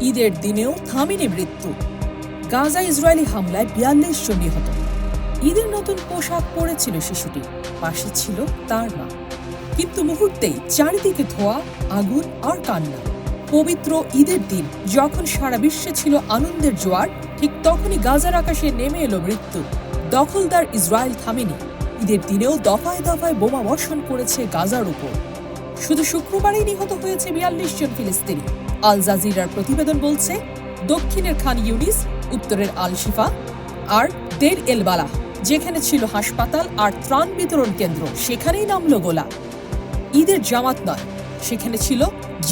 ঈদের দিনেও থামেনি মৃত্যু। গাজা ইসরায়েলি হামলায় ৪২ জন নিহত। ঈদের নতুন পোশাক পরেছিল শিশুটি, পাশে ছিল তার মা। কিন্তু মুহূর্তেই চারিদিকে ধোঁয়া, আগুন আর কান্না। পবিত্র ঈদের দিন যখন সারা বিশ্বে ছিল আনন্দের জোয়ার, ঠিক তখনই গাজার আকাশে নেমে এলো মৃত্যু। দখলদার ইসরায়েল থামেনি। ঈদের দিনেও দফায় দফায় বোমা বর্ষণ করেছে গাজার উপর। শুধু শুক্রবারেই নিহত হয়েছে ৪২ জন ফিলিস্তিনি। আল জাজিরার প্রতিবেদন বলছে, দক্ষিণের খান ইউনিস, উত্তরের আল শিফা আর দের এল বালাহ, যেখানে ছিল হাসপাতাল আর ত্রাণ বিতরণ কেন্দ্র, সেখানেই নামলো গোলা। ঈদের জামাত নয়, সেখানে ছিল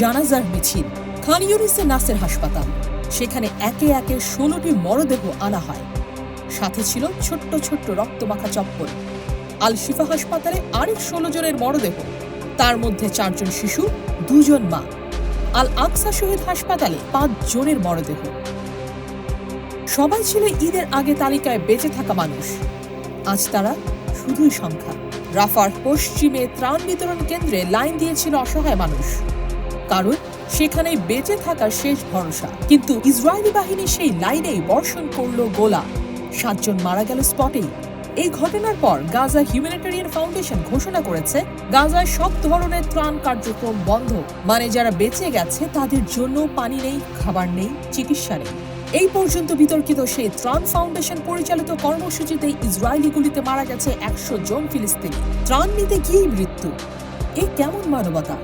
জানাজার মিছিল। খান ইউনিসে নাসের হাসপাতাল, সেখানে একে একে ১৬টি মরদেহ আনা হয়। সাথে ছিল ছোট্ট ছোট্ট রক্তমাখা চপ্পল। আল শিফা হাসপাতালে আরেক ১৬ জনের মরদেহ, তার মধ্যে ৪ জন শিশু, ২ জন মা। আল আকসা শহীদ হাসপাতালে ৫ জনের মরদেহ। সবাই ছিল ঈদের আগে তালিকায় বেঁচে থাকা মানুষ। আজ তারা শুধুই সংখ্যা। রাফার পশ্চিমে ত্রাণ বিতরণ কেন্দ্রে লাইন দিয়েছিল অসহায় মানুষ, কারণ সেখানেই বেঁচে থাকার শেষ ভরসা। কিন্তু ইসরায়েলি বাহিনী সেই লাইনেই বর্ষণ করল গোলা। ৭ জন মারা গেল স্পটেই। এই ঘটনার পর গাজা হিউম্যানিটেরিয়ান ফাউন্ডেশন ঘোষণা করেছে, গাজায় সব ধরনের ত্রাণ কার্যক্রম বন্ধ। মানে যারা বেঁচে গেছে তাদের জন্য পানি নেই, খাবার নেই, চিকিৎসা নেই। এই পর্যন্ত বিতর্কিত সেই ত্রাণ ফাউন্ডেশন পরিচালিত কর্মসূচিতে ইসরায়েলি গুলিতে মারা গেছে ১০০ জন ফিলিস্তিনি। ত্রাণ নিতে গিয়েই মৃত্যু। এ কেমন মানবতা,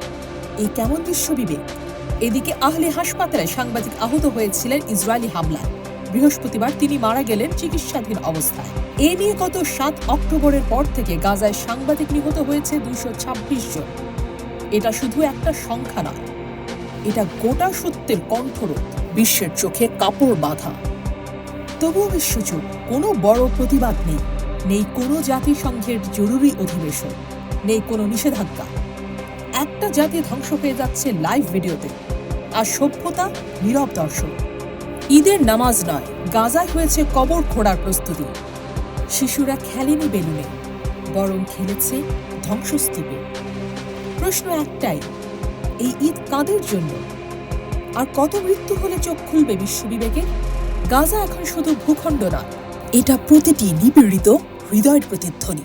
এ কেমন বিশ্ববিবেক। এদিকে আহলে হাসপাতালে সাংবাদিক আহত হয়েছিলেন ইসরায়েলি হামলায়। বৃহস্পতিবার তিনি মারা গেলেন চিকিৎসাধীন অবস্থায়। এ নিয়ে গত ৭ অক্টোবরের পর থেকে গাজায় সাংবাদিক নিহত হয়েছে ২২৬ জন। এটা শুধু একটা সংখ্যা নয়, এটা গোটা সত্যের কণ্ঠরোধ, বিশ্বের চোখে কাপড় বাঁধা। তবুও বিশ্বজুড়ে কোনো বড় প্রতিবাদ নেই, নেই কোনো জাতিসংঘের জরুরি অধিবেশন, নেই কোনো নিষেধাজ্ঞা। একটা জাতি ধ্বংস হয়ে যাচ্ছে লাইভ ভিডিওতে, আর সভ্যতা নীরব দর্শক। ঈদের নামাজ নয়, গাজায় হয়েছে কবর খোঁড়ার প্রস্তুতি। শিশুরা খেলেনি বেলুনে, বরং খেলেছে ধ্বংসস্তূপে। প্রশ্ন একটাই, এই ঈদ কাদের জন্য? আর কত মৃত্যু হলে চোখ খুলবে বিশ্ববিবেকে? গাজা এখন শুধু ভূখণ্ড নয়, এটা প্রতিটি নিপীড়িত হৃদয়ের প্রতিধ্বনি।